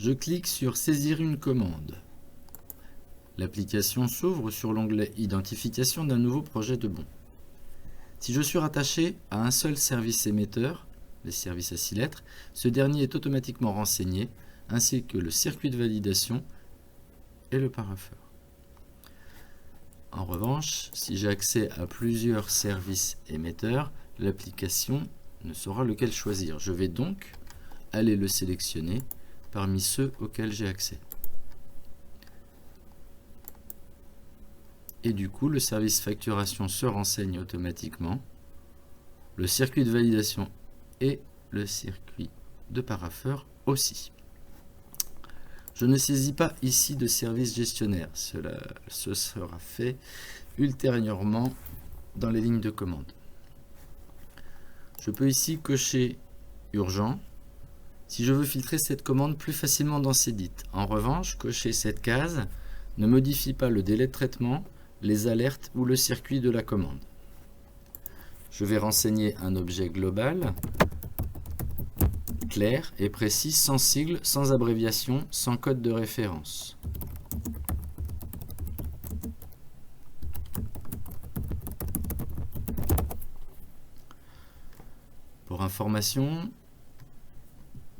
Je clique sur Saisir une commande. L'application s'ouvre sur l'onglet Identification d'un nouveau projet de bon. Si je suis rattaché à un seul service émetteur, les services à 6 lettres, ce dernier est automatiquement renseigné, ainsi que le circuit de validation et le parapheur. En revanche, si j'ai accès à plusieurs services émetteurs, l'application ne saura lequel choisir. Je vais donc aller le sélectionner parmi ceux auxquels j'ai accès. Et du coup, le service facturation se renseigne automatiquement, le circuit de validation et le circuit de parapheur aussi. Je ne saisis pas ici de service gestionnaire, ce sera fait ultérieurement dans les lignes de commande. Je peux ici cocher urgent si je veux filtrer cette commande plus facilement dans Cedit. En revanche, cocher cette case ne modifie pas le délai de traitement, les alertes ou le circuit de la commande. Je vais renseigner un objet global, clair et précis, sans sigle, sans abréviation, sans code de référence. Pour information,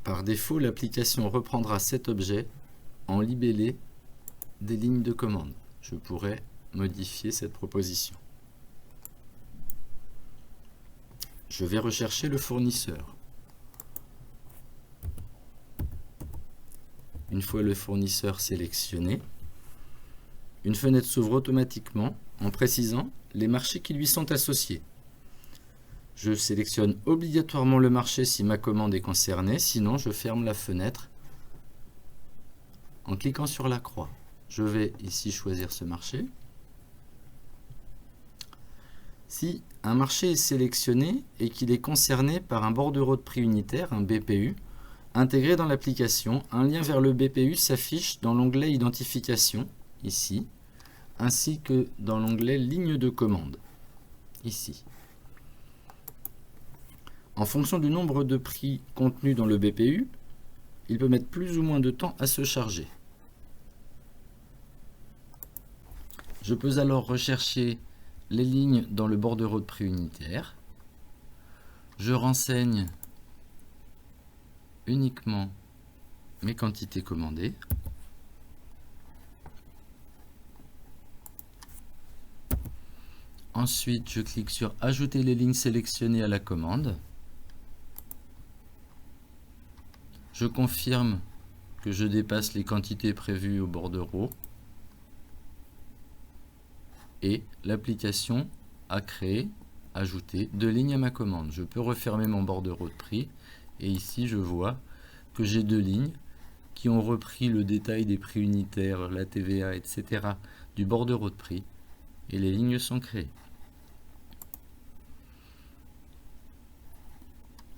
par défaut, l'application reprendra cet objet en libellé des lignes de commande. Je pourrais modifier cette proposition. Je vais rechercher le fournisseur. Une fois le fournisseur sélectionné, une fenêtre s'ouvre automatiquement en précisant les marchés qui lui sont associés. Je sélectionne obligatoirement le marché si ma commande est concernée, sinon je ferme la fenêtre en cliquant sur la croix. Je vais ici choisir ce marché. Si un marché est sélectionné et qu'il est concerné par un bordereau de prix unitaire, un BPU, intégré dans l'application, un lien vers le BPU s'affiche dans l'onglet Identification, ici, ainsi que dans l'onglet Ligne de commande, ici. En fonction du nombre de prix contenus dans le BPU, il peut mettre plus ou moins de temps à se charger. Je peux alors rechercher les lignes dans le bordereau de prix unitaire. Je renseigne uniquement mes quantités commandées. Ensuite, je clique sur Ajouter les lignes sélectionnées à la commande. Je confirme que je dépasse les quantités prévues au bordereau. Et l'application a créé, ajouté 2 lignes à ma commande. Je peux refermer mon bordereau de prix et ici je vois que j'ai 2 lignes qui ont repris le détail des prix unitaires, la TVA, etc. du bordereau de prix et les lignes sont créées.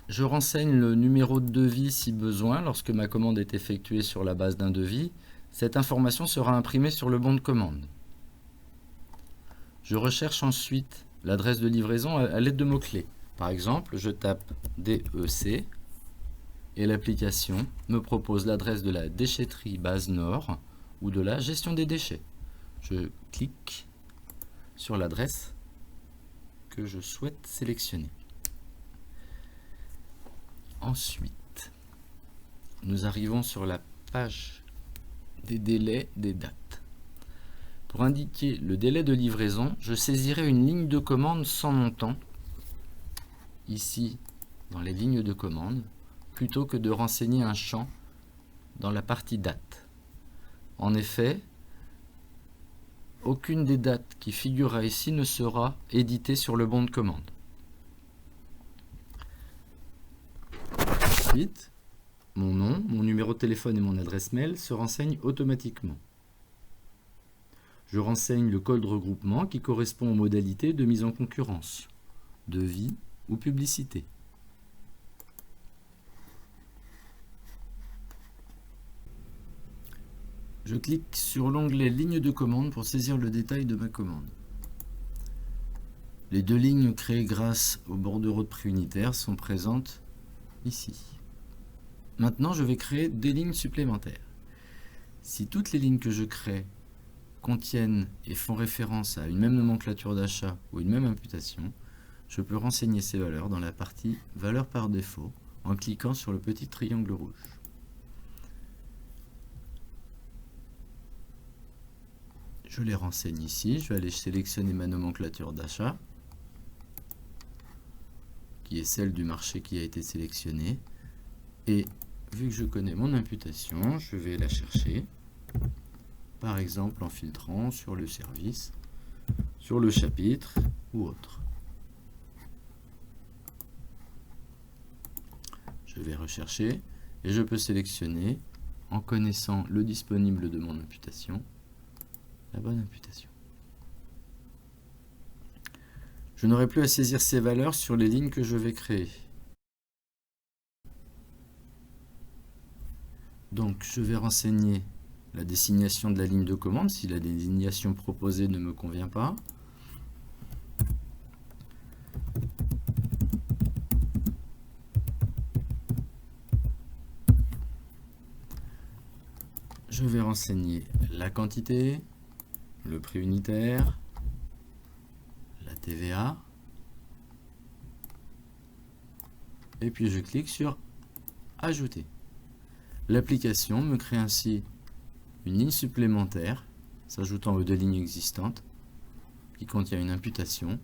Je renseigne le numéro de devis si besoin lorsque ma commande est effectuée sur la base d'un devis. Cette information sera imprimée sur le bon de commande. Je recherche ensuite l'adresse de livraison à l'aide de mots-clés. Par exemple, je tape DEC et l'application me propose l'adresse de la déchetterie base Nord ou de la gestion des déchets. Je clique sur l'adresse que je souhaite sélectionner. Ensuite, nous arrivons sur la page des délais des dates. Pour indiquer le délai de livraison, je saisirai une ligne de commande sans montant, ici dans les lignes de commande, plutôt que de renseigner un champ dans la partie date. En effet, aucune des dates qui figurera ici ne sera éditée sur le bon de commande. Ensuite, mon nom, mon numéro de téléphone et mon adresse mail se renseignent automatiquement. Je renseigne le code de regroupement qui correspond aux modalités de mise en concurrence, devis ou publicité. Je clique sur l'onglet Ligne de commande pour saisir le détail de ma commande. Les 2 lignes créées grâce au bordereau de prix unitaire sont présentes ici. Maintenant, je vais créer des lignes supplémentaires. Si toutes les lignes que je crée contiennent et font référence à une même nomenclature d'achat ou une même imputation, je peux renseigner ces valeurs dans la partie valeurs par défaut en cliquant sur le petit triangle rouge. Je les renseigne ici, je vais aller sélectionner ma nomenclature d'achat, qui est celle du marché qui a été sélectionné, et vu que je connais mon imputation, je vais la chercher, par exemple en filtrant sur le service, sur le chapitre ou autre. Je vais rechercher et je peux sélectionner, en connaissant le disponible de mon imputation, la bonne imputation. Je n'aurai plus à saisir ces valeurs sur les lignes que je vais créer. Donc je vais renseigner la désignation de la ligne de commande si la désignation proposée ne me convient pas. Je vais renseigner la quantité, le prix unitaire, la TVA, et puis je clique sur Ajouter. L'application me crée ainsi une ligne supplémentaire, s'ajoutant aux deux lignes existantes, qui contient une imputation,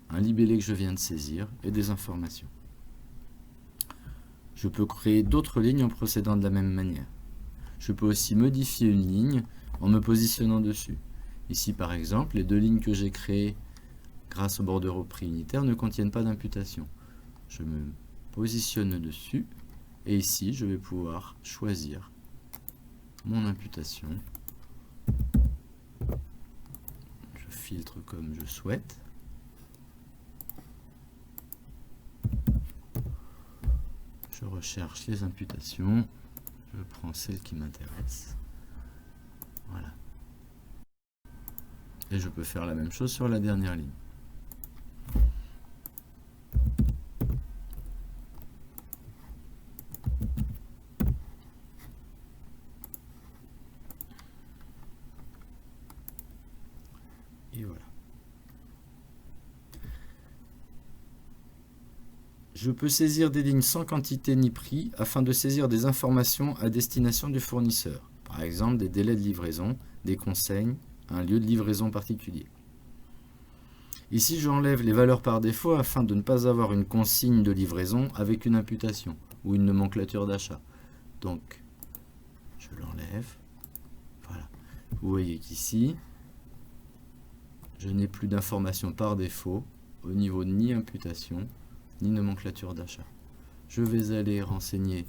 un libellé que je viens de saisir et des informations. Je peux créer d'autres lignes en procédant de la même manière. Je peux aussi modifier une ligne en me positionnant dessus. Ici par exemple, les deux lignes que j'ai créées grâce au bordereau au prix unitaire ne contiennent pas d'imputation. Je me positionne dessus et ici je vais pouvoir choisir mon imputation. Je filtre comme je souhaite. Je recherche les imputations. Je prends celle qui m'intéresse. Voilà. Et je peux faire la même chose sur la dernière ligne. Et voilà. Je peux saisir des lignes sans quantité ni prix afin de saisir des informations à destination du fournisseur. Par exemple, des délais de livraison, des consignes, un lieu de livraison particulier. Ici, j'enlève les valeurs par défaut afin de ne pas avoir une consigne de livraison avec une imputation ou une nomenclature d'achat. Donc, je l'enlève. Voilà. Vous voyez qu'ici, je n'ai plus d'informations par défaut au niveau de ni imputation, ni nomenclature d'achat. Je vais aller renseigner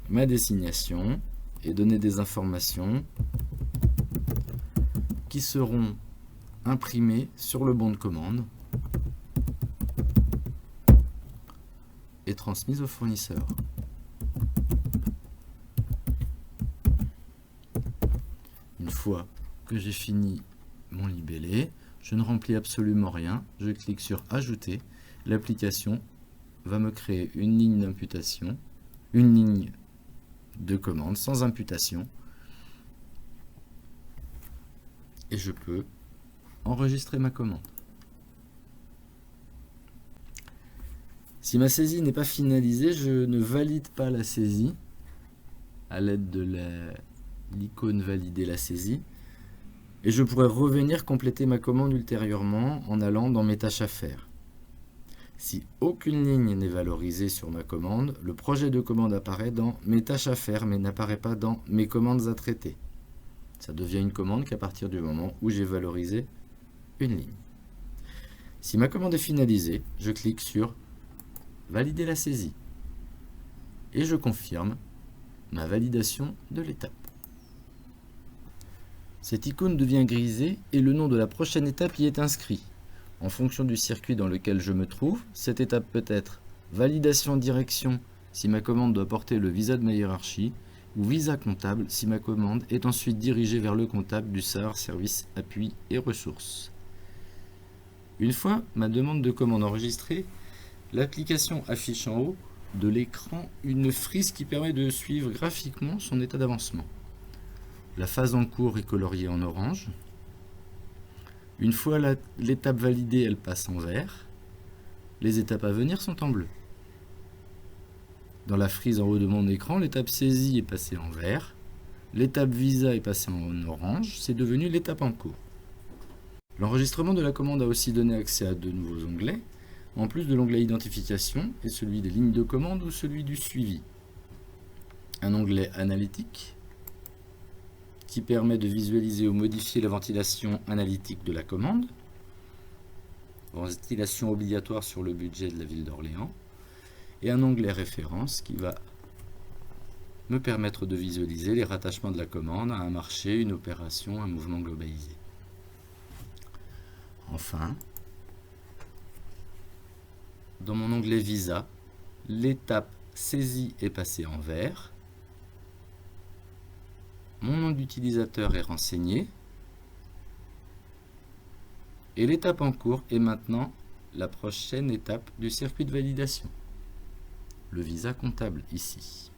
ma désignation et donner des informations qui seront imprimées sur le bon de commande et transmises au fournisseur. Une fois que j'ai fini mon libellé, je ne remplis absolument rien, je clique sur Ajouter. L'application va me créer une ligne d'imputation, une ligne de commande sans imputation, et je peux enregistrer ma commande. Si ma saisie n'est pas finalisée, je ne valide pas la saisie à l'aide de l'icône Valider la saisie, et je pourrais revenir compléter ma commande ultérieurement en allant dans mes tâches à faire. Si aucune ligne n'est valorisée sur ma commande, le projet de commande apparaît dans mes tâches à faire mais n'apparaît pas dans mes commandes à traiter. Ça devient une commande qu'à partir du moment où j'ai valorisé une ligne. Si ma commande est finalisée, je clique sur Valider la saisie et je confirme ma validation de l'étape. Cette icône devient grisée et le nom de la prochaine étape y est inscrit. En fonction du circuit dans lequel je me trouve, cette étape peut être validation direction si ma commande doit porter le visa de ma hiérarchie, ou visa comptable si ma commande est ensuite dirigée vers le comptable du SAR, service, appui et ressources. Une fois ma demande de commande enregistrée, l'application affiche en haut de l'écran une frise qui permet de suivre graphiquement son état d'avancement. La phase en cours est coloriée en orange. Une fois l'étape validée, elle passe en vert. Les étapes à venir sont en bleu. Dans la frise en haut de mon écran, l'étape saisie est passée en vert. L'étape visa est passée en orange. C'est devenu l'étape en cours. L'enregistrement de la commande a aussi donné accès à de nouveaux onglets, en plus de l'onglet identification et celui des lignes de commande ou celui du suivi. Un onglet analytique qui permet de visualiser ou modifier la ventilation analytique de la commande. Ventilation obligatoire sur le budget de la ville d'Orléans. Et un onglet référence qui va me permettre de visualiser les rattachements de la commande à un marché, une opération, un mouvement globalisé. Enfin, dans mon onglet Visa, l'étape saisie est passée en vert. Mon nom d'utilisateur est renseigné. Et l'étape en cours est maintenant la prochaine étape du circuit de validation. Le visa comptable ici.